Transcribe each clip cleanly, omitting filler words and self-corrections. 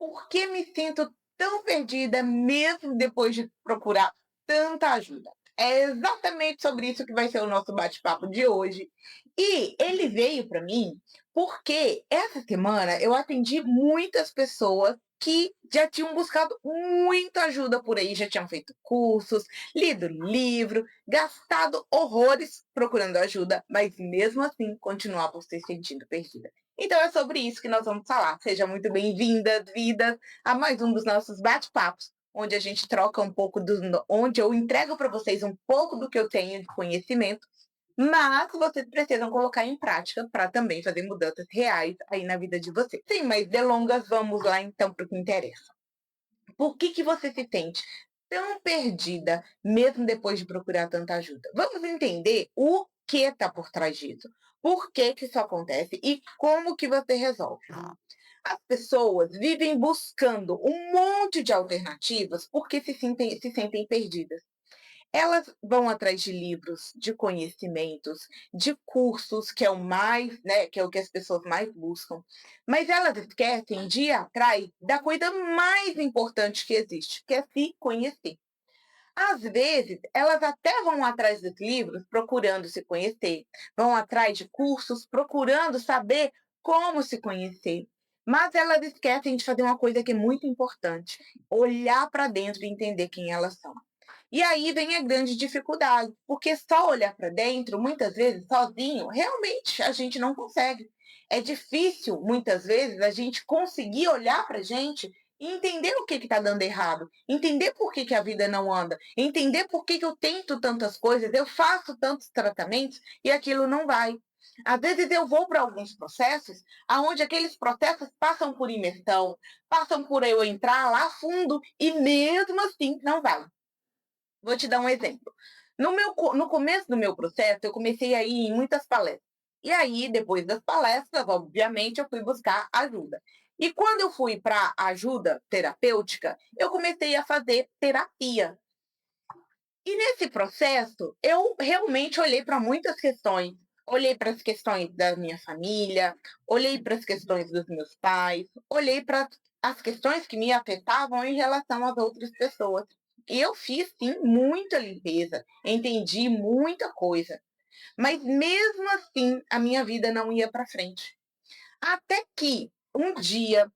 Por que me sinto tão perdida mesmo depois de procurar tanta ajuda? É exatamente sobre isso que vai ser o nosso bate-papo de hoje. E ele veio para mim porque essa semana eu atendi muitas pessoas que já tinham buscado muita ajuda por aí, já tinham feito cursos, lido livro, gastado horrores procurando ajuda, mas mesmo assim continuavam se sentindo perdida. Então é sobre isso que nós vamos falar. Seja muito bem-vinda, vida, a mais um dos nossos bate-papos, onde a gente troca um pouco onde eu entrego para vocês um pouco do que eu tenho de conhecimento, mas vocês precisam colocar em prática para também fazer mudanças reais aí na vida de vocês. Sem mais delongas, vamos lá então para o que interessa. Por que você se sente tão perdida, mesmo depois de procurar tanta ajuda? Vamos entender o que está por trás disso. Por que isso acontece e como que você resolve? As pessoas vivem buscando um monte de alternativas porque se sentem perdidas. Elas vão atrás de livros, de conhecimentos, de cursos, que é o mais, né, que é o que as pessoas mais buscam. Mas elas esquecem de ir atrás da coisa mais importante que existe, que é se conhecer. Às vezes, elas até vão atrás dos livros procurando se conhecer, vão atrás de cursos procurando saber como se conhecer. Mas elas esquecem de fazer uma coisa que é muito importante: olhar para dentro e entender quem elas são. E aí vem a grande dificuldade, porque só olhar para dentro, muitas vezes, sozinho, realmente a gente não consegue. É difícil, muitas vezes, a gente conseguir olhar para a gente e entender o que está dando errado, entender por que a vida não anda, entender por que eu tento tantas coisas, eu faço tantos tratamentos e aquilo não vai. Às vezes eu vou para alguns processos, aonde aqueles processos passam por imersão, passam por eu entrar lá fundo e mesmo assim não vai. Vou te dar um exemplo. No começo do meu processo, eu comecei a ir em muitas palestras. E aí, depois das palestras, obviamente, eu fui buscar ajuda. E quando eu fui para ajuda terapêutica, eu comecei a fazer terapia. E nesse processo, eu realmente olhei para muitas questões. Olhei para as questões da minha família, olhei para as questões dos meus pais, olhei para as questões que me afetavam em relação às outras pessoas. E eu fiz, sim, muita limpeza, entendi muita coisa. Mas mesmo assim, a minha vida não ia para frente. Até que um dia,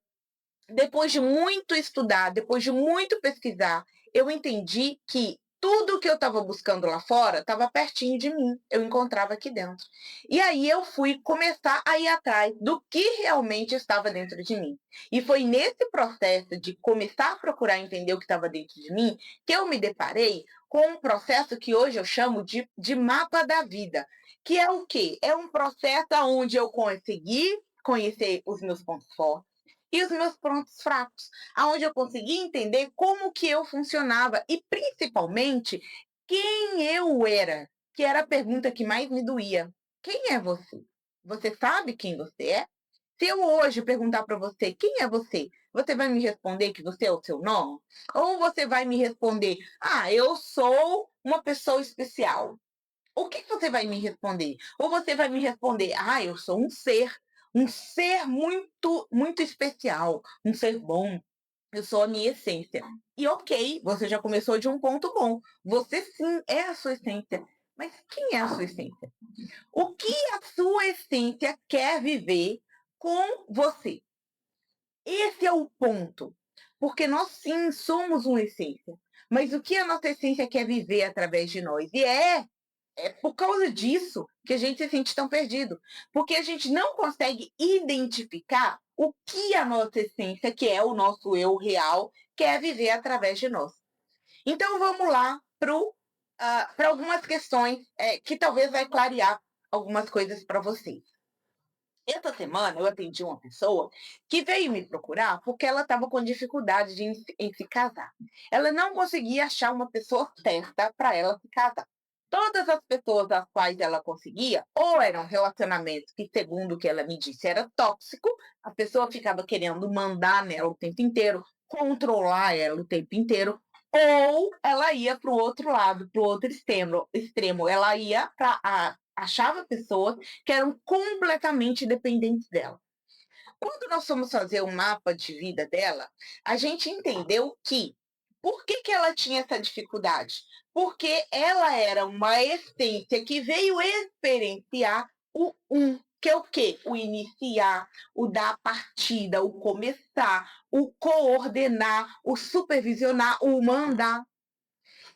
depois de muito estudar, depois de muito pesquisar, eu entendi que tudo que eu estava buscando lá fora estava pertinho de mim, eu encontrava aqui dentro. E aí eu fui começar a ir atrás do que realmente estava dentro de mim. E foi nesse processo de começar a procurar entender o que estava dentro de mim que eu me deparei com um processo que hoje eu chamo de mapa da vida. Que é o quê? É um processo onde eu consegui conhecer os meus pontos fortes e os meus pontos fracos, aonde eu consegui entender como que eu funcionava e principalmente quem eu era, que era a pergunta que mais me doía. Quem é você? Você sabe quem você é? Se eu hoje perguntar para você quem é você, você vai me responder que você é o seu nome? Ou você vai me responder, eu sou uma pessoa especial? O que você vai me responder? Ou você vai me responder, eu sou um ser muito, muito especial, um ser bom, eu sou a minha essência. E ok, você já começou de um ponto bom. Você sim é a sua essência. Mas quem é a sua essência? O que a sua essência quer viver com você? Esse é o ponto. Porque nós sim somos uma essência. Mas o que a nossa essência quer viver através de nós? E é por causa disso que a gente se sente tão perdido. Porque a gente não consegue identificar o que a nossa essência, que é o nosso eu real, quer viver através de nós. Então vamos lá para algumas questões que talvez vai clarear algumas coisas para vocês. Essa semana eu atendi uma pessoa que veio me procurar porque ela estava com dificuldade em se casar. Ela não conseguia achar uma pessoa certa para ela se casar. Todas as pessoas às quais ela conseguia, ou eram relacionamentos que, segundo o que ela me disse, era tóxico, a pessoa ficava querendo mandar nela o tempo inteiro, controlar ela o tempo inteiro, ou ela ia para o outro lado, para o outro extremo. Ela ia para achava pessoas que eram completamente dependentes dela. Quando nós fomos fazer o mapa de vida dela, a gente entendeu que por que, que ela tinha essa dificuldade? Porque ela era uma essência que veio experienciar o um, que é o quê? O iniciar, o dar partida, o começar, o coordenar, o supervisionar, o mandar.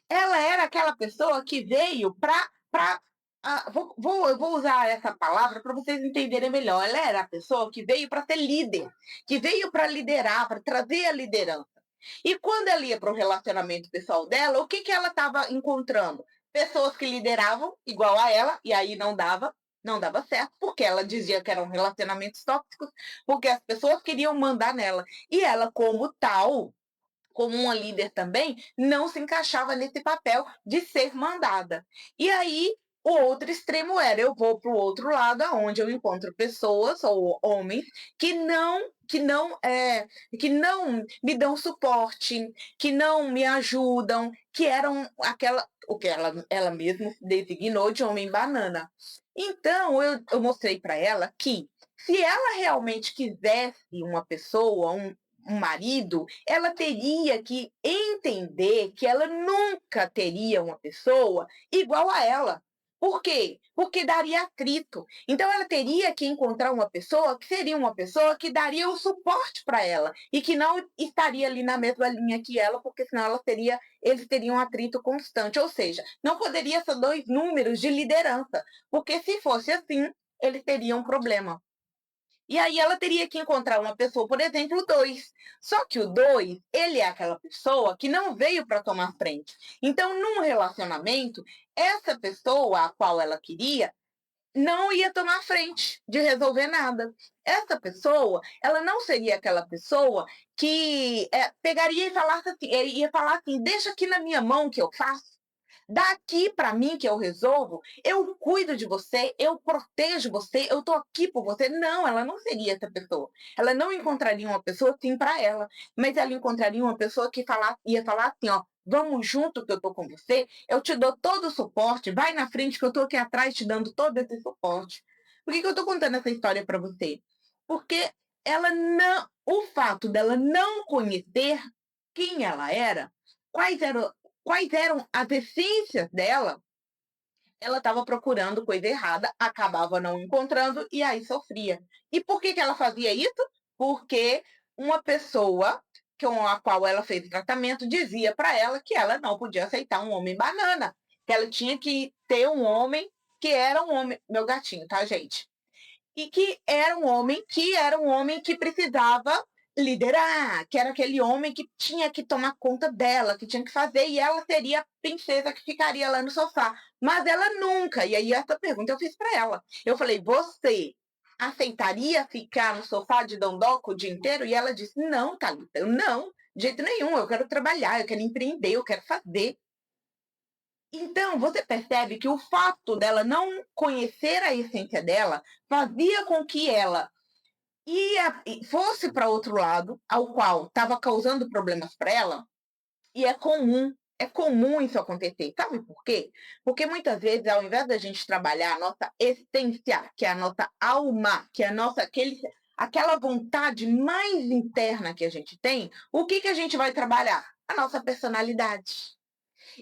Ela era aquela pessoa que veio para eu vou usar essa palavra para vocês entenderem melhor. Ela era a pessoa que veio para ser líder, que veio para liderar, para trazer a liderança. E quando ela ia para o relacionamento pessoal dela, o que, que ela estava encontrando? Pessoas que lideravam igual a ela, e aí não dava certo, porque ela dizia que eram relacionamentos tóxicos, porque as pessoas queriam mandar nela. E ela, como tal, como uma líder também, não se encaixava nesse papel de ser mandada. E aí, o outro extremo era, eu vou para o outro lado, onde eu encontro pessoas ou homens que não me dão suporte, que não me ajudam, que eram o que ela mesma designou de homem banana. Então, eu mostrei para ela que se ela realmente quisesse uma pessoa, um marido, ela teria que entender que ela nunca teria uma pessoa igual a ela. Por quê? Porque daria atrito. Então ela teria que encontrar uma pessoa que seria uma pessoa que daria o suporte para ela e que não estaria ali na mesma linha que ela, porque senão eles teriam um atrito constante. Ou seja, não poderia ser dois números de liderança, porque se fosse assim, eles teriam um problema. E aí ela teria que encontrar uma pessoa, por exemplo, dois. Só que o dois, ele é aquela pessoa que não veio para tomar frente. Então, num relacionamento, essa pessoa a qual ela queria não ia tomar frente de resolver nada. Essa pessoa, ela não seria aquela pessoa que pegaria e ia falar assim, deixa aqui na minha mão que eu faço. Daqui para mim que eu resolvo, eu cuido de você, eu protejo você, eu tô aqui por você. Não, ela não seria essa pessoa. Ela não encontraria uma pessoa assim para ela, mas ela encontraria uma pessoa que ia falar assim, ó, vamos junto que eu tô com você, eu te dou todo o suporte, vai na frente que eu tô aqui atrás te dando todo esse suporte. Por que, que eu tô contando essa história para você? Porque o fato dela não conhecer quem ela era, quais eram quais eram as essências dela, ela estava procurando coisa errada, acabava não encontrando e aí sofria. E por que, que ela fazia isso? Porque uma pessoa com a qual ela fez o tratamento dizia para ela que ela não podia aceitar um homem banana, que ela tinha que ter um homem que era um homem, meu gatinho, tá, gente? E que era um homem que precisava liderar, que era aquele homem que tinha que tomar conta dela, que tinha que fazer, e ela seria a princesa que ficaria lá no sofá. Mas ela nunca, e aí essa pergunta eu fiz para ela. Eu falei, você aceitaria ficar no sofá de dondoca o dia inteiro? E ela disse, não, Thalita, eu não, de jeito nenhum, eu quero trabalhar, eu quero empreender, eu quero fazer. Então, você percebe que o fato dela não conhecer a essência dela fazia com que ela fosse para outro lado, ao qual estava causando problemas para ela, e é comum isso acontecer. Sabe por quê? Porque muitas vezes, ao invés da gente trabalhar a nossa essência, que é a nossa alma, que é aquela vontade mais interna que a gente tem, o que, que a gente vai trabalhar? A nossa personalidade.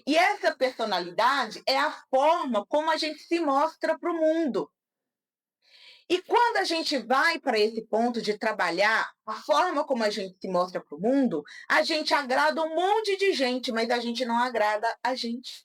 E essa personalidade é a forma como a gente se mostra para o mundo. E quando a gente vai para esse ponto de trabalhar a forma como a gente se mostra para o mundo, a gente agrada um monte de gente, mas a gente não agrada a gente.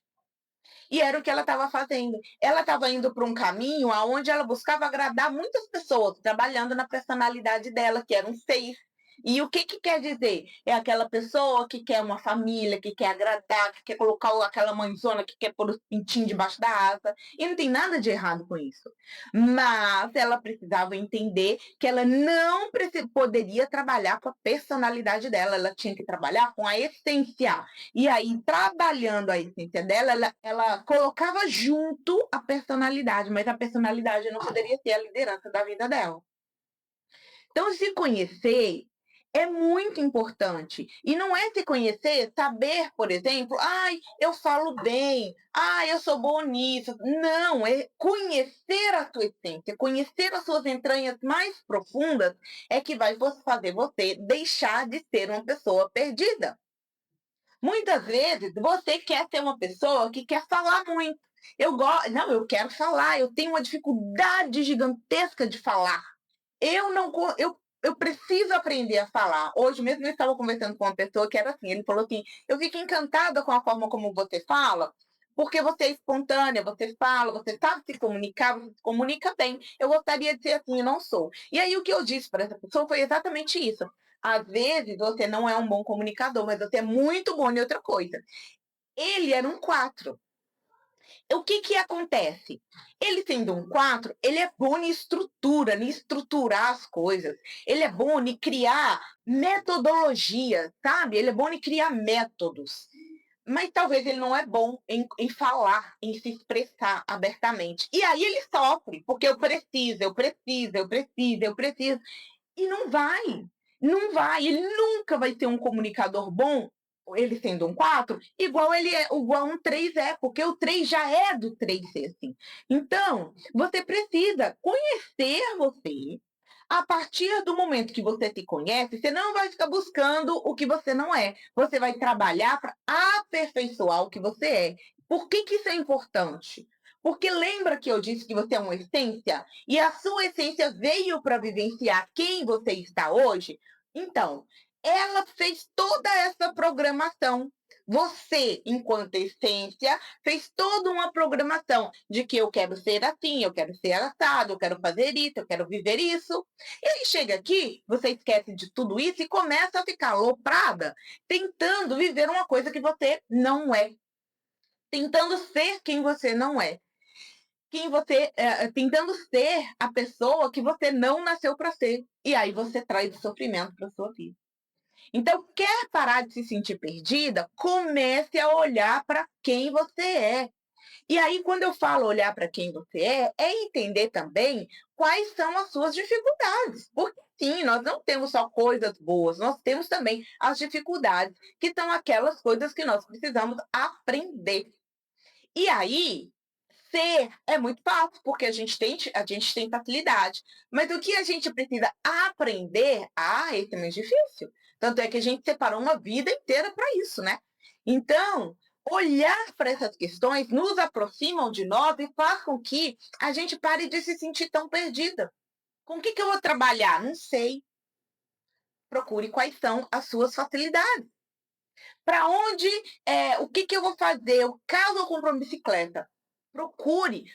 E era o que ela estava fazendo. Ela estava indo para um caminho onde ela buscava agradar muitas pessoas, trabalhando na personalidade dela, que eram seis. E o que, que quer dizer? É aquela pessoa que quer uma família, que quer agradar, que quer colocar aquela mãezona, que quer pôr os pintinhos debaixo da asa. E não tem nada de errado com isso. Mas ela precisava entender que ela não poderia trabalhar com a personalidade dela, ela tinha que trabalhar com a essência. E aí, trabalhando a essência dela, ela colocava junto a personalidade, mas a personalidade não poderia ser a liderança da vida dela. Então, se conhecer É muito importante. E não é se conhecer, saber, por exemplo, ai, eu falo bem, ai, eu sou boa nisso. Não, é conhecer a sua essência, conhecer as suas entranhas mais profundas é que vai fazer você deixar de ser uma pessoa perdida. Muitas vezes você quer ser uma pessoa que quer falar muito. Eu gosto, não, eu quero falar, eu tenho uma dificuldade gigantesca de falar. Eu não eu preciso aprender a falar. Hoje mesmo eu estava conversando com uma pessoa que era assim, ele falou assim: "Eu fico encantada com a forma como você fala, porque você é espontânea, você fala, você sabe se comunicar, você se comunica bem. Eu gostaria de ser assim, e não sou". E aí o que eu disse para essa pessoa foi exatamente isso. Às vezes você não é um bom comunicador, mas você é muito bom em outra coisa. Ele era um 4. O que que acontece? Ele sendo um 4, ele é bom em estrutura, em estruturar as coisas. Ele é bom em criar metodologia, sabe? Ele é bom em criar métodos. Mas talvez ele não é bom em falar, em se expressar abertamente. E aí ele sofre, porque eu preciso, eu preciso, eu preciso, eu preciso. E não vai. Não vai. Ele nunca vai ser um comunicador bom, ele sendo um 4, igual ele é, igual um 3 é, porque o 3 já é do 3 ser assim. Então, você precisa conhecer você. A partir do momento que você se conhece, você não vai ficar buscando o que você não é. Você vai trabalhar para aperfeiçoar o que você é. Por que, que isso é importante? Porque lembra que eu disse que você é uma essência? E a sua essência veio para vivenciar quem você está hoje? Então, ela fez toda essa programação. Você, enquanto essência, fez toda uma programação de que eu quero ser assim, eu quero ser assado, eu quero fazer isso, eu quero viver isso. E aí chega aqui, você esquece de tudo isso e começa a ficar aloprada, tentando viver uma coisa que você não é, tentando ser quem você não é, quem você tentando ser a pessoa que você não nasceu para ser. E aí você traz o sofrimento para sua vida. Então, quer parar de se sentir perdida? Comece a olhar para quem você é. E aí, quando eu falo olhar para quem você é entender também quais são as suas dificuldades. Porque sim, nós não temos só coisas boas, nós temos também as dificuldades, que são aquelas coisas que nós precisamos aprender. E aí, ser é muito fácil, porque a gente tem facilidade. Mas o que a gente precisa aprender, esse é mais difícil. Tanto é que a gente separou uma vida inteira para isso, né? Então, olhar para essas questões nos aproximam de nós e faz com que a gente pare de se sentir tão perdida. Com o que, que eu vou trabalhar? Não sei. Procure quais são as suas facilidades. Para onde, o que, que eu vou fazer? Caso eu compre uma bicicleta, procure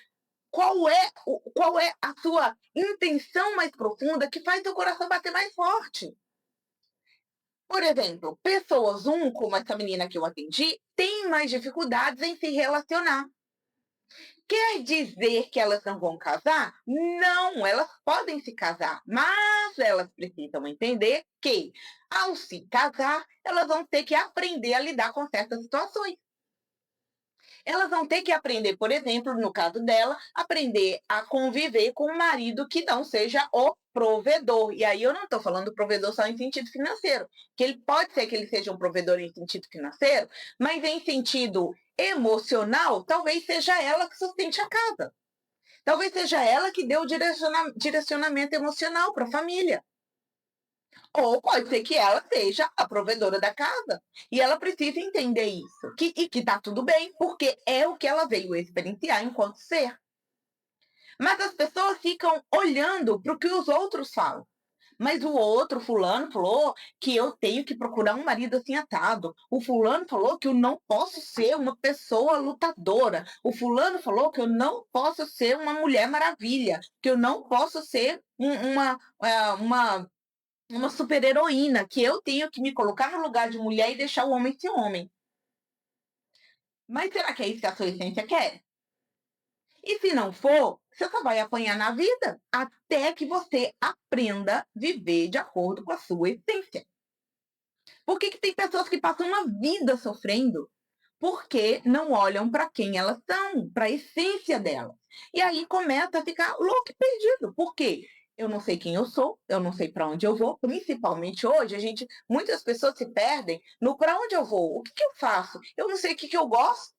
qual é a sua intenção mais profunda que faz seu coração bater mais forte. Por exemplo, pessoas como essa menina que eu atendi, têm mais dificuldades em se relacionar. Quer dizer que elas não vão casar? Não, elas podem se casar, mas elas precisam entender que, ao se casar, elas vão ter que aprender a lidar com certas situações. Elas vão ter que aprender, por exemplo, no caso dela, aprender a conviver com um marido que não seja o provedor. E aí eu não estou falando provedor só em sentido financeiro, que ele pode ser que ele seja um provedor em sentido financeiro, mas em sentido emocional, talvez seja ela que sustente a casa. Talvez seja ela que dê o direcionamento emocional para a família. Ou pode ser que ela seja a provedora da casa. E ela precisa entender isso. E que tá tudo bem, porque é o que ela veio experienciar enquanto ser. Mas as pessoas ficam olhando para o que os outros falam. Mas o outro, fulano, falou que eu tenho que procurar um marido assim atado. O fulano falou que eu não posso ser uma pessoa lutadora. O fulano falou que eu não posso ser uma mulher maravilha. Que eu não posso ser uma super-heroína, que eu tenho que me colocar no lugar de mulher e deixar o homem ser homem. Mas será que é isso que a sua essência quer? E se não for, você só vai apanhar na vida até que você aprenda a viver de acordo com a sua essência. Por que, que tem pessoas que passam uma vida sofrendo? Porque não olham para quem elas são, para a essência delas. E aí começa a ficar louco e perdido. Por quê? Eu não sei quem eu sou, eu não sei para onde eu vou. Principalmente hoje, muitas pessoas se perdem no para onde eu vou, o que, que eu faço, eu não sei o que, que eu gosto,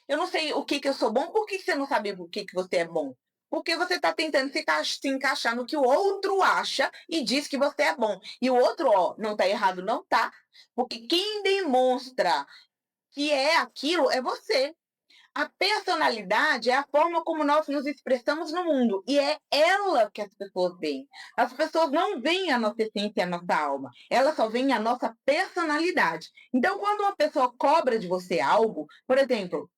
eu não sei o que, que eu sou bom. Por que você não sabe o que, que você é bom? Porque você está tentando se encaixar no que o outro acha e diz que você é bom. E o outro, ó, não está errado, não tá. Porque quem demonstra que é aquilo é você. A personalidade é a forma como nós nos expressamos no mundo. E é ela que as pessoas veem. As pessoas não veem a nossa essência, a nossa alma. Elas só veem a nossa personalidade. Então, quando uma pessoa cobra de você algo, por exemplo,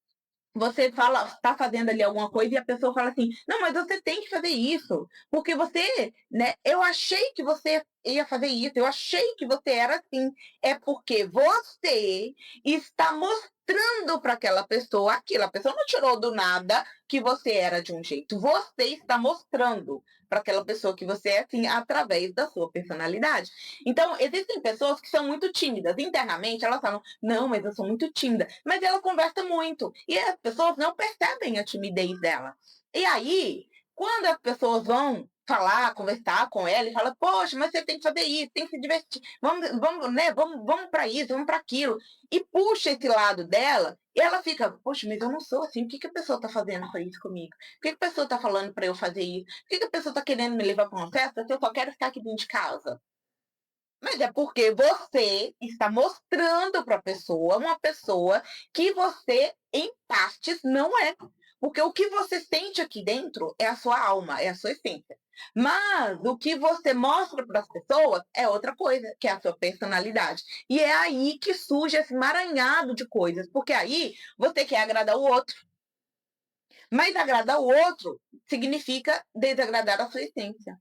você fala, está fazendo ali alguma coisa e a pessoa fala assim, não, mas você tem que fazer isso, porque você, né, eu achei que você ia fazer isso, eu achei que você era assim. É porque você está mostrando para aquela pessoa aquilo. A pessoa não tirou do nada que você era de um jeito. Você está mostrando para aquela pessoa que você é assim através da sua personalidade. Então, existem pessoas que são muito tímidas. Internamente, elas falam, não, mas eu sou muito tímida. Mas ela conversa muito. E as pessoas não percebem a timidez dela. E aí, quando as pessoas vão falar, conversar com ela e fala, poxa, mas você tem que fazer isso, tem que se divertir, vamos, né, vamos para isso, vamos para aquilo, e puxa esse lado dela, e ela fica, poxa, mas eu não sou assim, o que, que a pessoa está fazendo para isso comigo? O que, que a pessoa está falando para eu fazer isso? Por que, que a pessoa está querendo me levar para uma festa se eu só quero ficar aqui dentro de casa? Mas é porque você está mostrando para a pessoa uma pessoa que você, em partes, não é. Porque o que você sente aqui dentro é a sua alma, é a sua essência. Mas o que você mostra para as pessoas é outra coisa, que é a sua personalidade. E é aí que surge esse emaranhado de coisas, porque aí você quer agradar o outro. Mas agradar o outro significa desagradar a sua essência.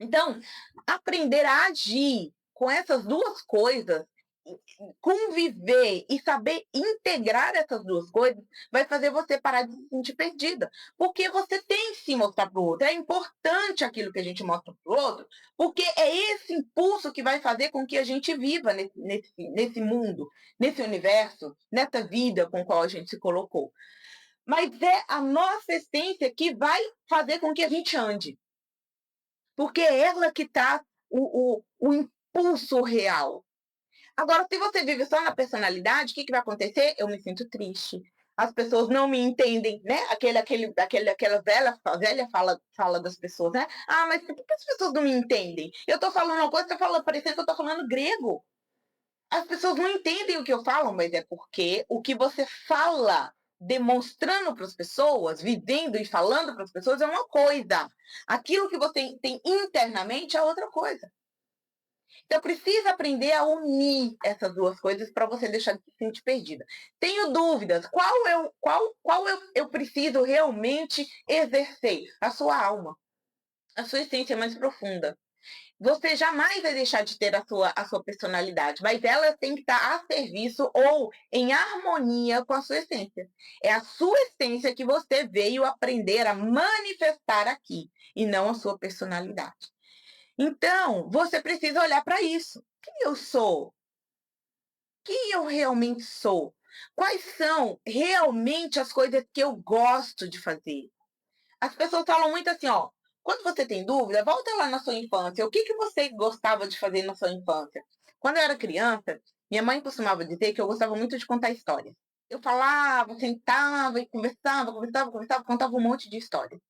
Então, aprender a agir com essas duas coisas, conviver e saber integrar essas duas coisas, vai fazer você parar de se sentir perdida. Porque você tem que se mostrar para o outro. É importante aquilo que a gente mostra para o outro, porque é esse impulso que vai fazer com que a gente viva nesse mundo, nesse universo, nessa vida com a qual a gente se colocou. Mas é a nossa essência que vai fazer com que a gente ande. Porque é ela que está o impulso real. Agora, se você vive só na personalidade, o que, que vai acontecer? Eu me sinto triste. As pessoas não me entendem, né? Aquela velha fala das pessoas, né? Ah, mas por que as pessoas não me entendem? Eu estou falando uma coisa, parecendo que eu estou falando grego. As pessoas não entendem o que eu falo, mas é porque o que você fala, demonstrando para as pessoas, vivendo e falando para as pessoas é uma coisa. Aquilo que você tem internamente é outra coisa. Então, precisa aprender a unir essas duas coisas para você deixar de se sentir perdida. Tenho dúvidas. Qual eu preciso realmente exercer? A sua alma, a sua essência mais profunda. Você jamais vai deixar de ter a sua personalidade, mas ela tem que estar a serviço ou em harmonia com a sua essência. É a sua essência que você veio aprender a manifestar aqui, e não a sua personalidade. Então, você precisa olhar para isso. Quem eu sou? Quem eu realmente sou? Quais são realmente as coisas que eu gosto de fazer? As pessoas falam muito assim, ó, quando você tem dúvida, volta lá na sua infância. O que, que você gostava de fazer na sua infância? Quando eu era criança, minha mãe costumava dizer que eu gostava muito de contar histórias. Eu falava, sentava e conversava, contava um monte de histórias.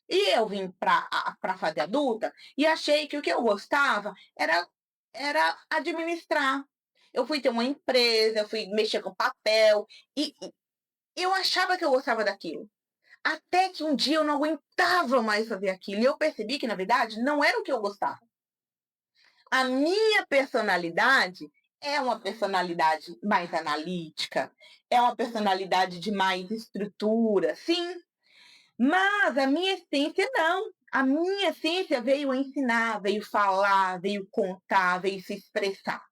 E eu vim para a fase adulta e achei que o que eu gostava era administrar. Eu fui ter uma empresa, eu fui mexer com papel, e eu achava que eu gostava daquilo. Até que um dia eu não aguentava mais fazer aquilo. E eu percebi que, na verdade, não era o que eu gostava. A minha personalidade é uma personalidade mais analítica, é uma personalidade de mais estrutura, sim, mas a minha essência não. A minha essência veio ensinar, veio falar, veio contar, veio se expressar.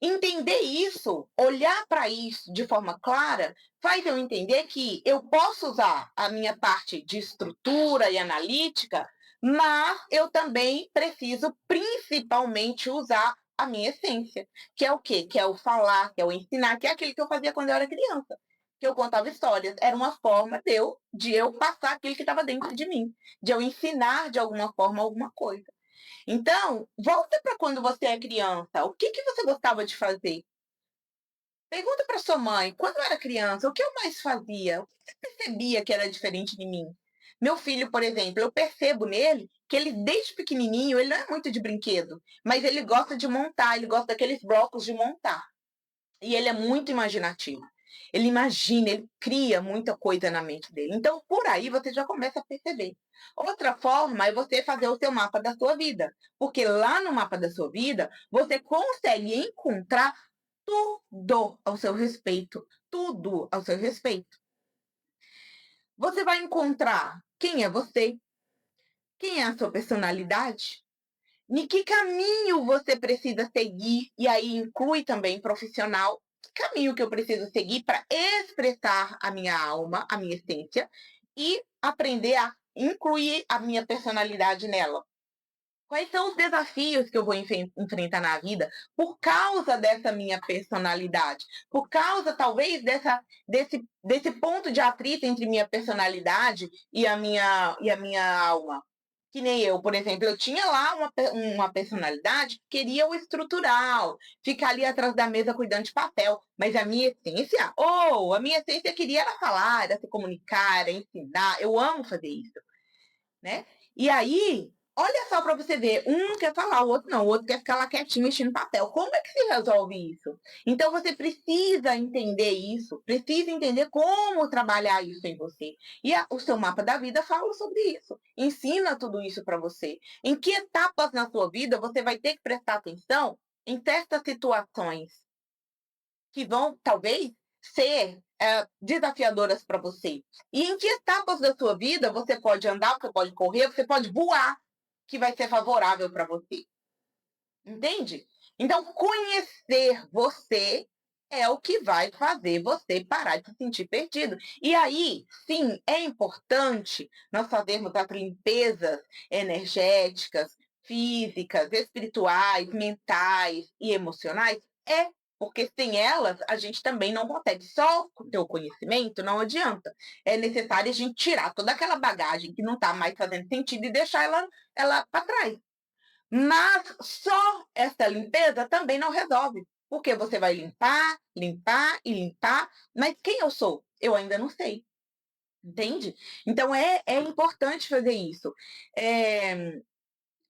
Entender isso, olhar para isso de forma clara, faz eu entender que eu posso usar a minha parte de estrutura e analítica, mas eu também preciso principalmente usar a minha essência, que é o quê? Que é o falar, que é o ensinar, que é aquilo que eu fazia quando eu era criança. que eu contava histórias. Era uma forma de eu passar aquilo que estava dentro de mim, de eu ensinar de alguma forma alguma coisa. Então, volta para quando você é criança. O que você gostava de fazer? Pergunta para sua mãe, quando eu era criança, o que eu mais fazia? O que você percebia que era diferente de mim? Meu filho, por exemplo, eu percebo nele que ele, desde pequenininho, ele não é muito de brinquedo, mas ele gosta de montar, ele gosta daqueles blocos de montar. E ele é muito imaginativo. Ele imagina, ele cria muita coisa na mente dele. Então, por aí você já começa a perceber. Outra forma é você fazer o seu mapa da sua vida. Porque lá no mapa da sua vida, você consegue encontrar tudo ao seu respeito. Tudo ao seu respeito. Você vai encontrar quem é você, quem é a sua personalidade, em que caminho você precisa seguir, e aí inclui também profissional, que caminho que eu preciso seguir para expressar a minha alma, a minha essência, e aprender a incluir a minha personalidade nela. Quais são os desafios que eu vou enfrentar na vida por causa dessa minha personalidade? Por causa, talvez, desse ponto de atrito entre minha personalidade e a minha alma. Que nem eu, por exemplo, eu tinha lá uma personalidade que queria o estrutural, ficar ali atrás da mesa cuidando de papel, mas a minha essência queria era falar, era se comunicar, era ensinar, eu amo fazer isso, né? E aí, olha só para você ver, um quer falar, o outro não, o outro quer ficar lá quietinho mexendo papel. Como é que se resolve isso? Então você precisa entender isso, precisa entender como trabalhar isso em você. E o seu mapa da vida fala sobre isso, ensina tudo isso para você. Em que etapas na sua vida você vai ter que prestar atenção em certas situações que vão, talvez, ser desafiadoras para você. E em que etapas da sua vida você pode andar, você pode correr, você pode voar, que vai ser favorável para você. Entende? Então, conhecer você é o que vai fazer você parar de se sentir perdido. E aí, sim, é importante nós fazermos as limpezas energéticas, físicas, espirituais, mentais e emocionais. É, porque sem elas a gente também não consegue. Só ter o conhecimento não adianta. É necessário a gente tirar toda aquela bagagem que não está mais fazendo sentido e deixar ela para trás. Mas só essa limpeza também não resolve, porque você vai limpar, limpar e limpar, mas quem eu sou? Eu ainda não sei, entende? Então é importante fazer isso. É,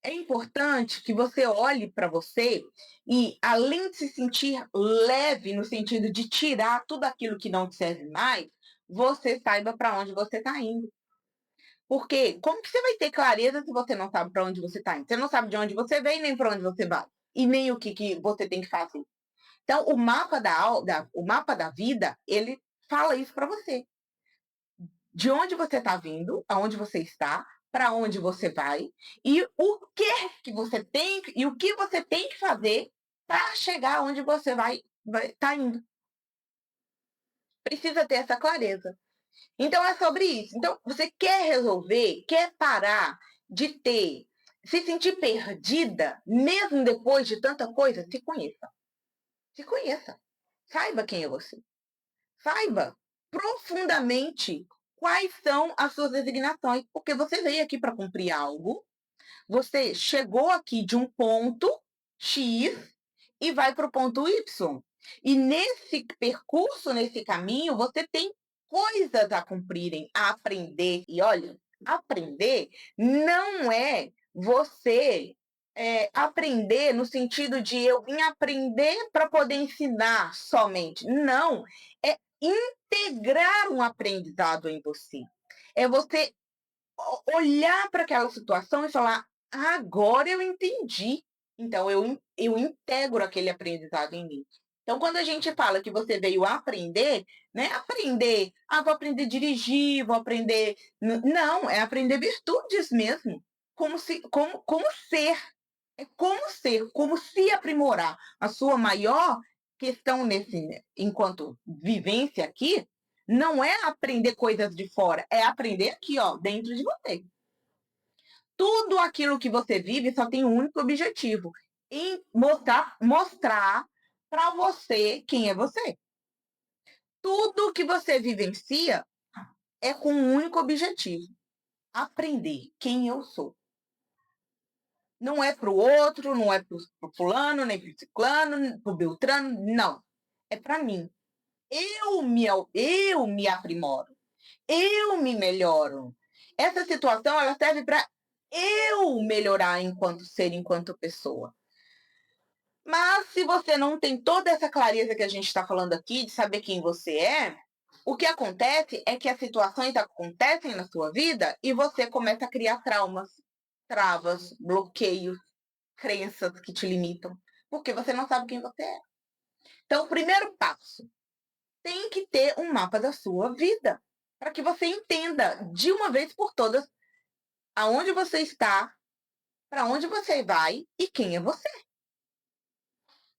é importante que você olhe para você e, além de se sentir leve, no sentido de tirar tudo aquilo que não te serve mais, você saiba para onde você está indo. Porque como que você vai ter clareza se você não sabe para onde você está indo? Você não sabe de onde você vem, nem para onde você vai. E nem o que você tem que fazer. Então, o mapa da vida, ele fala isso para você. De onde você está vindo, aonde você está, para onde você vai, e o que você tem que fazer para chegar onde você vai tá indo. Precisa ter essa clareza. Então é sobre isso. Então, você quer resolver, quer parar de se sentir perdida, mesmo depois de tanta coisa, se conheça. Se conheça. Saiba quem é você. Saiba profundamente quais são as suas designações, porque você veio aqui para cumprir algo, você chegou aqui de um ponto X e vai para o ponto Y. E nesse percurso, nesse caminho, você tem coisas a cumprirem, a aprender. E olha, aprender não é você aprender no sentido de eu vim aprender para poder ensinar somente. Não, é integrar um aprendizado em você. É você olhar para aquela situação e falar: agora eu entendi. Então, eu integro aquele aprendizado em mim. Então, quando a gente fala que você veio aprender, né? Aprender, vou aprender a dirigir, vou aprender. Não, é aprender virtudes mesmo. Como ser. É como ser, como se aprimorar. A sua maior questão enquanto vivência aqui, não é aprender coisas de fora, é aprender aqui, ó, dentro de você. Tudo aquilo que você vive só tem um único objetivo: em mostrar para você quem é você. Tudo que você vivencia é com um único objetivo: aprender quem eu sou. Não é para o outro, não é para o fulano, nem para o ciclano, para o beltrano, não. É para mim. Eu me aprimoro, eu me melhoro. Essa situação ela serve para eu melhorar enquanto ser, enquanto pessoa. Mas se você não tem toda essa clareza que a gente está falando aqui, de saber quem você é, o que acontece é que as situações acontecem na sua vida e você começa a criar traumas, travas, bloqueios, crenças que te limitam, porque você não sabe quem você é. Então, o primeiro passo, tem que ter um mapa da sua vida, para que você entenda de uma vez por todas aonde você está, para onde você vai e quem é você.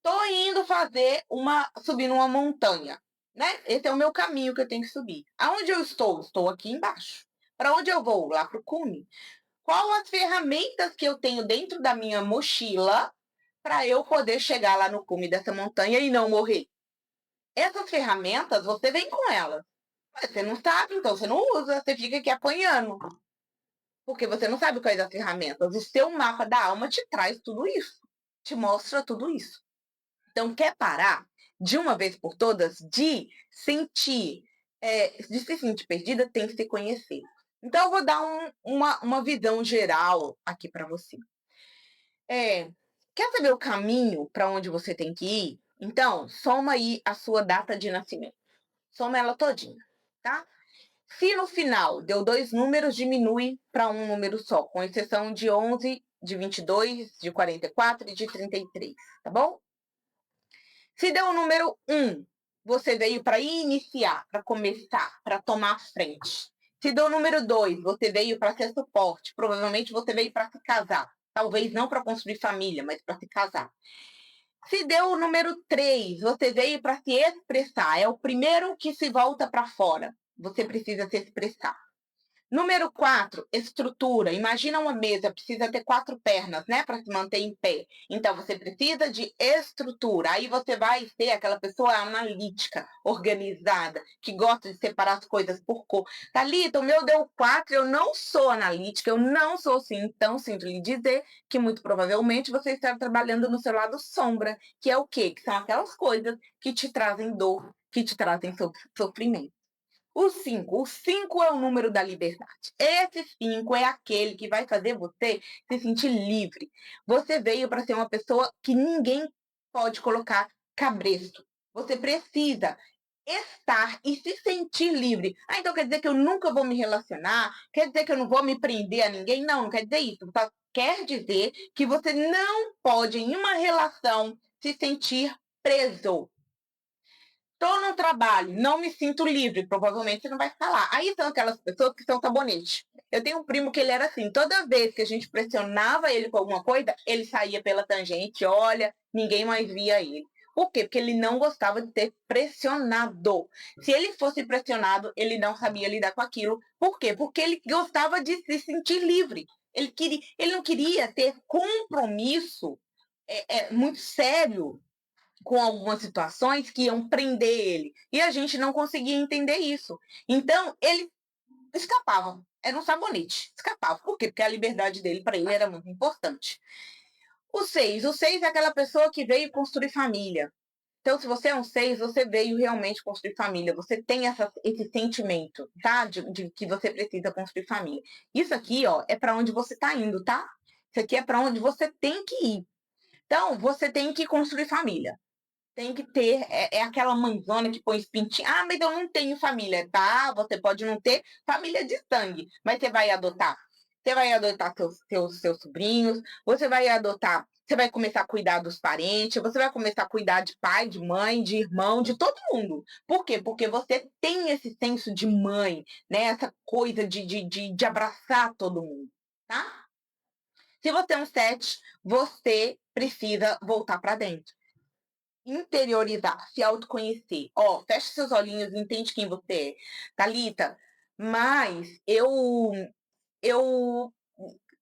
Tô indo subir numa montanha, né? Esse é o meu caminho que eu tenho que subir. Aonde eu estou? Estou aqui embaixo. Para onde eu vou? Lá para o cume. Qual as ferramentas que eu tenho dentro da minha mochila para eu poder chegar lá no cume dessa montanha e não morrer? Essas ferramentas, você vem com elas. Mas você não sabe, então você não usa, você fica aqui apanhando. Porque você não sabe quais as ferramentas. O seu mapa da alma te traz tudo isso, te mostra tudo isso. Então, quer parar de uma vez por todas de sentir, de se sentir perdida, tem que se conhecer. Então, eu vou dar uma visão geral aqui para você. Quer saber o caminho para onde você tem que ir? Então, soma aí a sua data de nascimento. Soma ela todinha, tá? Se no final deu 2 números, diminui para um número só, com exceção de 11, de 22, de 44 e de 33, tá bom? Se deu o número 1, você veio para iniciar, para começar, para tomar a frente. Se deu o número 2, você veio para ser suporte. Provavelmente você veio para se casar. Talvez não para construir família, mas para se casar. Se deu o número 3, você veio para se expressar. É o primeiro que se volta para fora. Você precisa se expressar. Número 4, estrutura. Imagina uma mesa, precisa ter 4 pernas, né, para se manter em pé. Então, você precisa de estrutura. Aí você vai ser aquela pessoa analítica, organizada, que gosta de separar as coisas por cor. Thalita, o meu deu 4, eu não sou analítica, eu não sou assim. Então, sinto lhe dizer que muito provavelmente você está trabalhando no seu lado sombra, que é o quê? Que são aquelas coisas que te trazem dor, que te trazem sofrimento. O 5 é o número da liberdade. Esse 5 é aquele que vai fazer você se sentir livre. Você veio para ser uma pessoa que ninguém pode colocar cabresto. Você precisa estar e se sentir livre. Ah, então quer dizer que eu nunca vou me relacionar? Quer dizer que eu não vou me prender a ninguém? Não, não quer dizer isso. Só quer dizer que você não pode, em uma relação, se sentir preso. Estou no trabalho, não me sinto livre, provavelmente você não vai falar. Aí são aquelas pessoas que são sabonete. Eu tenho um primo que ele era assim, toda vez que a gente pressionava ele com alguma coisa, ele saía pela tangente, olha, ninguém mais via ele. Por quê? Porque ele não gostava de ser pressionado. Se ele fosse pressionado, ele não sabia lidar com aquilo. Por quê? Porque ele gostava de se sentir livre. Ele não queria ter compromisso muito sério com algumas situações que iam prender ele. E a gente não conseguia entender isso. Então, ele escapava. Era um sabonete. Escapava. Por quê? Porque a liberdade dele, para ele, era muito importante. O 6 é aquela pessoa que veio construir família. Então, se você é um 6, você veio realmente construir família. Você tem esse sentimento, tá? De que você precisa construir família. Isso aqui, ó, é para onde você está indo, tá? Isso aqui é para onde você tem que ir. Então, você tem que construir família. Tem que ter, aquela mãezona que põe os pintinhos. Ah, mas eu não tenho família, tá? Você pode não ter família de sangue, mas você vai adotar. Você vai adotar seus sobrinhos, você vai começar a cuidar dos parentes, você vai começar a cuidar de pai, de mãe, de irmão, de todo mundo. Por quê? Porque você tem esse senso de mãe, né? Essa coisa de abraçar todo mundo, tá? Se você é um 7, você precisa voltar para dentro, interiorizar, se autoconhecer. Ó, fecha seus olhinhos, entende quem você é. Thalita, mas eu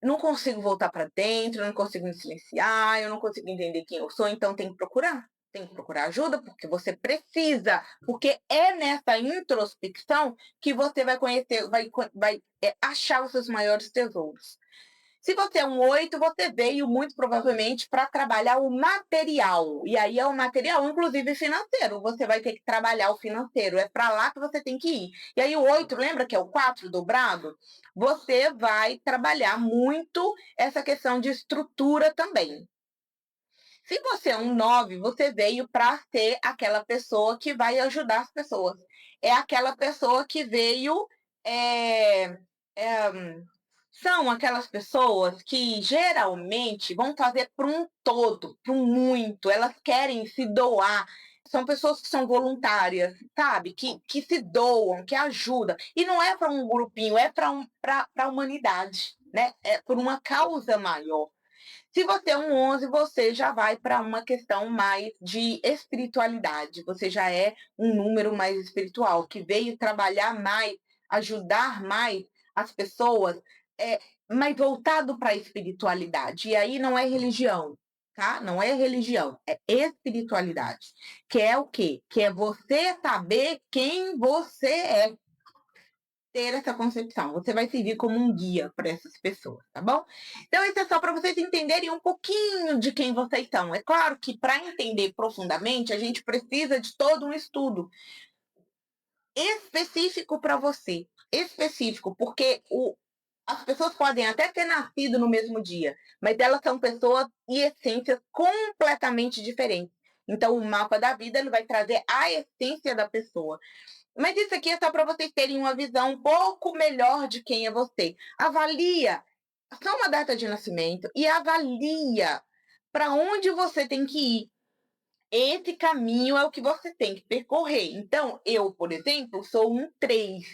não consigo voltar para dentro, eu não consigo me silenciar, eu não consigo entender quem eu sou, então tem que procurar. tem que procurar ajuda porque você precisa, porque é nessa introspecção que você vai conhecer, vai achar os seus maiores tesouros. Se você é um 8, você veio muito provavelmente para trabalhar o material. E aí é o material, inclusive financeiro. Você vai ter que trabalhar o financeiro. É para lá que você tem que ir. E aí o 8, lembra que é o 4 dobrado? Você vai trabalhar muito essa questão de estrutura também. Se você é um 9, você veio para ser aquela pessoa que vai ajudar as pessoas. É aquela pessoa que veio. É, é, são aquelas pessoas que geralmente vão fazer para um todo, para um muito. Elas querem se doar. São pessoas que são voluntárias, sabe? Que se doam, que ajudam. E não é para um grupinho, é para a humanidade, né? É por uma causa maior. Se você é um 11, você já vai para uma questão mais de espiritualidade. Você já é um número mais espiritual, que veio trabalhar mais, ajudar mais as pessoas, mais voltado para a espiritualidade. E aí não é religião, tá? Não é religião, é espiritualidade. Que é o quê? Que é você saber quem você é, ter essa concepção. Você vai servir como um guia para essas pessoas, tá bom? Então, isso é só para vocês entenderem um pouquinho de quem vocês são. É claro que para entender profundamente, a gente precisa de todo um estudo específico para você. Específico, porque as pessoas podem até ter nascido no mesmo dia, mas elas são pessoas e essências completamente diferentes. Então, o mapa da vida ele vai trazer a essência da pessoa. Mas isso aqui é só para vocês terem uma visão um pouco melhor de quem é você. Avalia só uma data de nascimento e avalia para onde você tem que ir. Esse caminho é o que você tem que percorrer. Então, eu, por exemplo, sou um 3.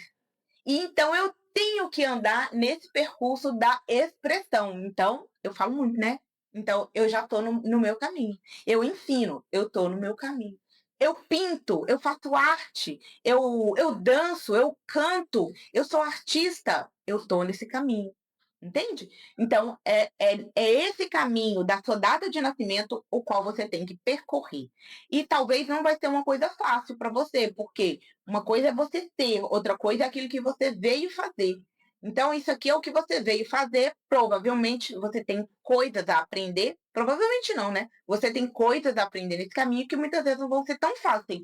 E então eu tenho que andar nesse percurso da expressão. Então, eu falo muito, né? Então, eu já estou no meu caminho. Eu ensino, eu estou no meu caminho. Eu pinto, eu faço arte, eu danço, eu canto, eu sou artista, eu estou nesse caminho. Entende? Então, é esse caminho da sua data de nascimento o qual você tem que percorrer. E talvez não vai ser uma coisa fácil para você, porque uma coisa é você ter, outra coisa é aquilo que você veio fazer. Então, isso aqui é o que você veio fazer. Provavelmente você tem coisas a aprender. Provavelmente não, né? Você tem coisas a aprender nesse caminho que muitas vezes não vão ser tão fáceis,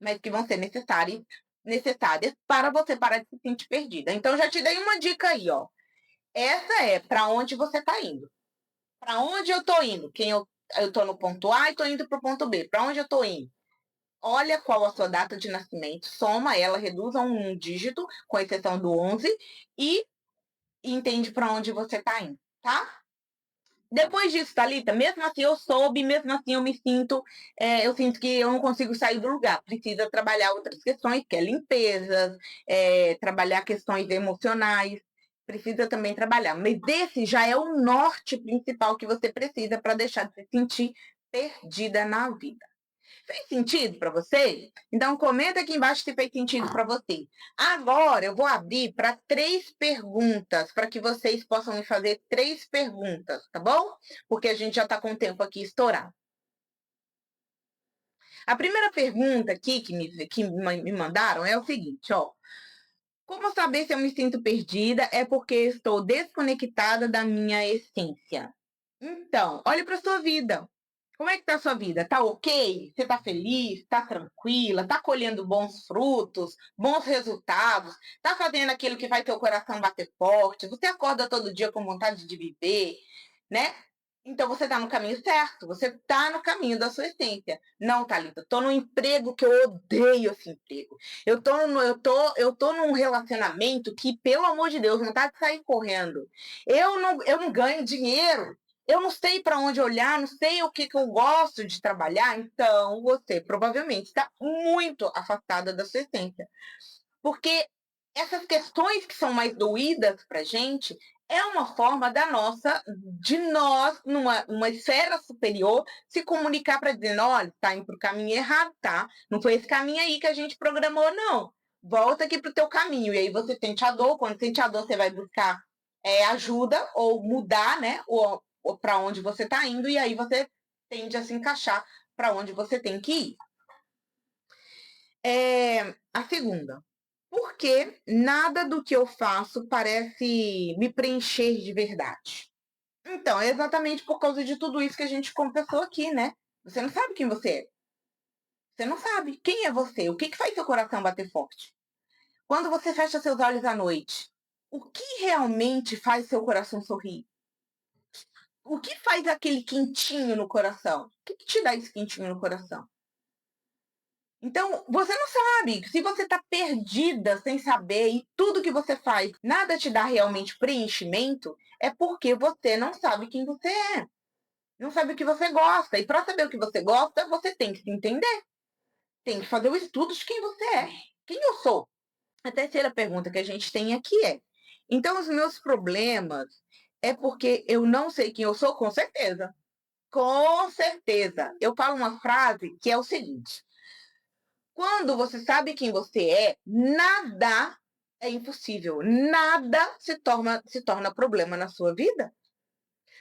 mas que vão ser necessárias para você parar de se sentir perdida. Então, já te dei uma dica aí, ó. Essa é para onde você está indo. Para onde eu estou indo? Eu estou no ponto A e estou indo para o ponto B. Para onde eu estou indo? Olha qual a sua data de nascimento, soma ela, reduz a um dígito, com exceção do 11, e entende para onde você está indo, tá? Depois disso, Thalita, mesmo assim eu soube, mesmo assim eu sinto que eu não consigo sair do lugar. Precisa trabalhar outras questões, que é limpeza, trabalhar questões emocionais, precisa também trabalhar. Mas esse já é o norte principal que você precisa para deixar de se sentir perdida na vida. Fez sentido para você? Então comenta aqui embaixo se fez sentido para você. Agora eu vou abrir para 3 perguntas, para que vocês possam me fazer 3 perguntas, tá bom? Porque a gente já está com o tempo aqui estourado. A primeira pergunta aqui que me mandaram é o seguinte, ó. Como saber se eu me sinto perdida é porque estou desconectada da minha essência. Então, olhe para sua vida. Como é que tá a sua vida? Tá ok? Você tá feliz? Tá tranquila? Tá colhendo bons frutos, bons resultados? Tá fazendo aquilo que faz teu coração bater forte? Você acorda todo dia com vontade de viver, né? Então você tá no caminho certo, você tá no caminho da sua essência. Não, Thalita, tô num emprego que eu odeio esse emprego. Eu tô num relacionamento que, pelo amor de Deus, vontade de sair correndo. Eu não ganho dinheiro. Eu não sei para onde olhar, não sei o que eu gosto de trabalhar, então você provavelmente está muito afastada da sua essência. Porque essas questões que são mais doídas para a gente é uma forma de nós, numa esfera superior, se comunicar para dizer, olha, está indo para o caminho errado, tá? Não foi esse caminho aí que a gente programou, não. Volta aqui para o teu caminho. E aí você sente a dor, quando sente a dor, você vai buscar ajuda ou mudar, né? Ou para onde você está indo, e aí você tende a se encaixar para onde você tem que ir. A segunda, por que nada do que eu faço parece me preencher de verdade? Então, é exatamente por causa de tudo isso que a gente conversou aqui, né? Você não sabe quem você é. Você não sabe quem é você, o que, que faz seu coração bater forte. Quando você fecha seus olhos à noite, o que realmente faz seu coração sorrir? O que faz aquele quentinho no coração? O que, que te dá esse quentinho no coração? Então, você não sabe. Se você está perdida, sem saber, e tudo que você faz, nada te dá realmente preenchimento, é porque você não sabe quem você é. Não sabe o que você gosta. E para saber o que você gosta, você tem que se entender. Tem que fazer o estudo de quem você é. Quem eu sou? A terceira pergunta que a gente tem aqui é: então os meus problemas é porque eu não sei quem eu sou? Com certeza. Com certeza. Eu falo uma frase que é o seguinte: quando você sabe quem você é, nada é impossível. Nada se torna problema na sua vida.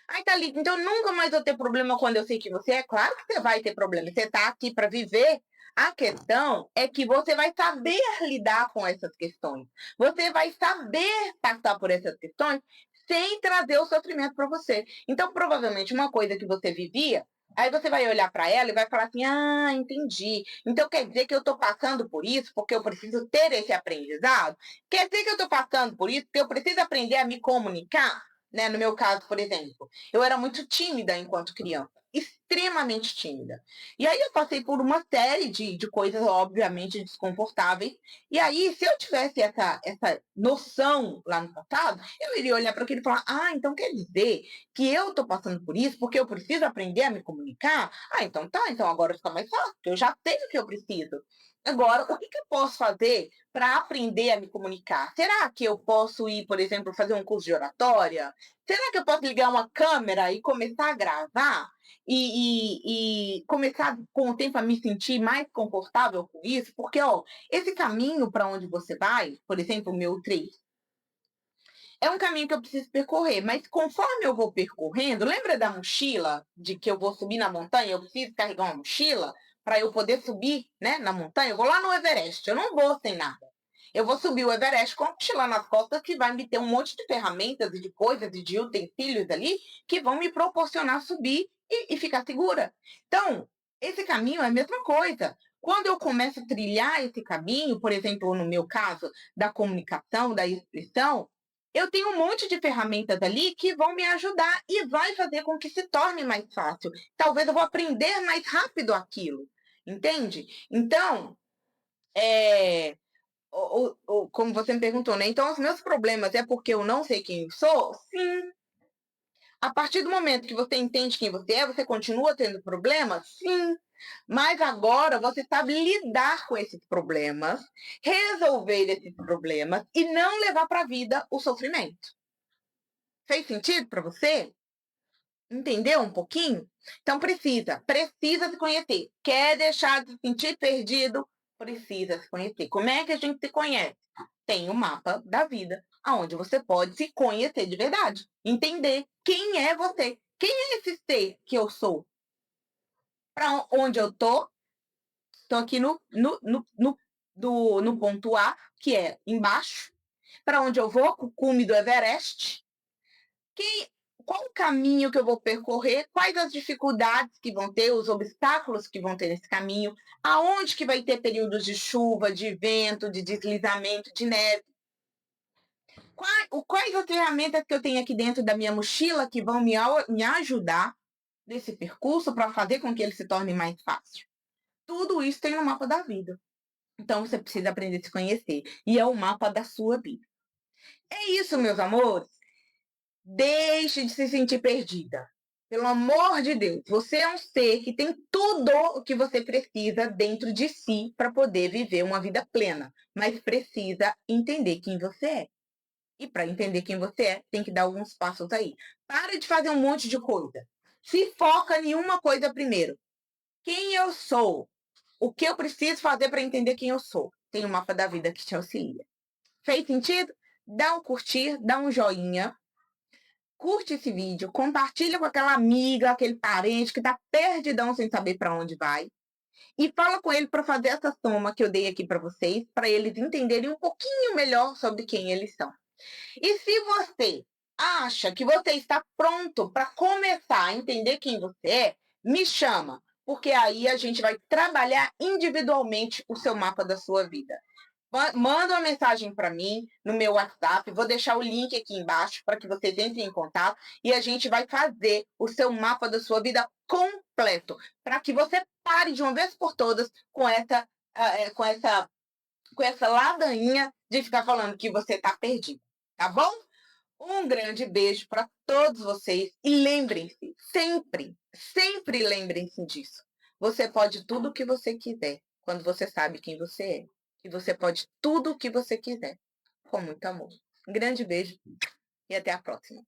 Ai, Thalita, então nunca mais vou ter problema quando eu sei que você é? Claro que você vai ter problema. Você está aqui para viver. A questão é que você vai saber lidar com essas questões. Você vai saber passar por essas questões sem trazer o sofrimento para você. Então, provavelmente, uma coisa que você vivia, aí você vai olhar para ela e vai falar assim: ah, entendi. Então quer dizer que eu estou passando por isso porque eu preciso ter esse aprendizado? Quer dizer que eu estou passando por isso porque eu preciso aprender a me comunicar? Né? No meu caso, por exemplo, eu era muito tímida enquanto criança, extremamente tímida. E aí eu passei por uma série de coisas, obviamente, desconfortáveis. E aí, se eu tivesse essa noção lá no passado, eu iria olhar para aquilo e falar: ah, então quer dizer que eu estou passando por isso porque eu preciso aprender a me comunicar? Ah, então tá, então agora fica mais fácil, porque eu já tenho o que eu preciso. Agora, o que, que eu posso fazer para aprender a me comunicar? Será que eu posso ir, por exemplo, fazer um curso de oratória? Será que eu posso ligar uma câmera e começar a gravar? E começar com o tempo a me sentir mais confortável com isso? Porque, ó, esse caminho para onde você vai, por exemplo, o meu 3, é um caminho que eu preciso percorrer, mas conforme eu vou percorrendo, lembra da mochila, de que eu vou subir na montanha, eu preciso carregar uma mochila para eu poder subir, né, na montanha? Eu vou lá no Everest, eu não vou sem nada. Eu vou subir o Everest com a mochila nas costas, que vai me ter um monte de ferramentas e de coisas e de utensílios ali que vão me proporcionar subir e ficar segura. Então, esse caminho é a mesma coisa. Quando eu começo a trilhar esse caminho, por exemplo, no meu caso, da comunicação, da expressão, eu tenho um monte de ferramentas ali que vão me ajudar e vai fazer com que se torne mais fácil. Talvez eu vou aprender mais rápido aquilo, entende? Então, como você me perguntou, né? Então, os meus problemas é porque eu não sei quem eu sou? Sim. A partir do momento que você entende quem você é, você continua tendo problemas? Sim. Mas agora você sabe lidar com esses problemas, resolver esses problemas e não levar para a vida o sofrimento. Fez sentido para você? Entendeu um pouquinho? Então precisa se conhecer. Quer deixar de se sentir perdido? Precisa se conhecer. Como é que a gente se conhece? Tem o mapa da vida, onde você pode se conhecer de verdade. Entender quem é você. Quem é esse ser que eu sou? Para onde eu tô? Estou aqui no ponto A, que é embaixo. Para onde eu vou? Com o cume do Everest. Qual o caminho que eu vou percorrer, quais as dificuldades que vão ter, os obstáculos que vão ter nesse caminho, aonde que vai ter períodos de chuva, de vento, de deslizamento, de neve. Quais as ferramentas que eu tenho aqui dentro da minha mochila que vão me ajudar nesse percurso para fazer com que ele se torne mais fácil. Tudo isso tem no mapa da vida. Então você precisa aprender a se conhecer. E é o mapa da sua vida. É isso, meus amores. Deixe de se sentir perdida. Pelo amor de Deus, você é um ser que tem tudo o que você precisa dentro de si para poder viver uma vida plena, mas precisa entender quem você é. E para entender quem você é, tem que dar alguns passos aí. Para de fazer um monte de coisa. Se foca em uma coisa primeiro. Quem eu sou? O que eu preciso fazer para entender quem eu sou? Tem o mapa da vida que te auxilia. Fez sentido? Dá um curtir, dá um joinha. curte esse vídeo, compartilha com aquela amiga, aquele parente que tá perdidão sem saber para onde vai. E fala com ele para fazer essa soma que eu dei aqui para vocês, para eles entenderem um pouquinho melhor sobre quem eles são. E se você acha que você está pronto para começar a entender quem você é, me chama, porque aí a gente vai trabalhar individualmente o seu mapa da sua vida. Manda uma mensagem para mim no meu WhatsApp, vou deixar o link aqui embaixo para que vocês entrem em contato e a gente vai fazer o seu mapa da sua vida completo, para que você pare de uma vez por todas com essa, com essa ladainha de ficar falando que você está perdido, tá bom? Um grande beijo para todos vocês e lembrem-se, sempre, sempre lembrem-se disso. Você pode tudo o que você quiser quando você sabe quem você é. E você pode tudo o que você quiser, com muito amor. Um grande beijo e até a próxima.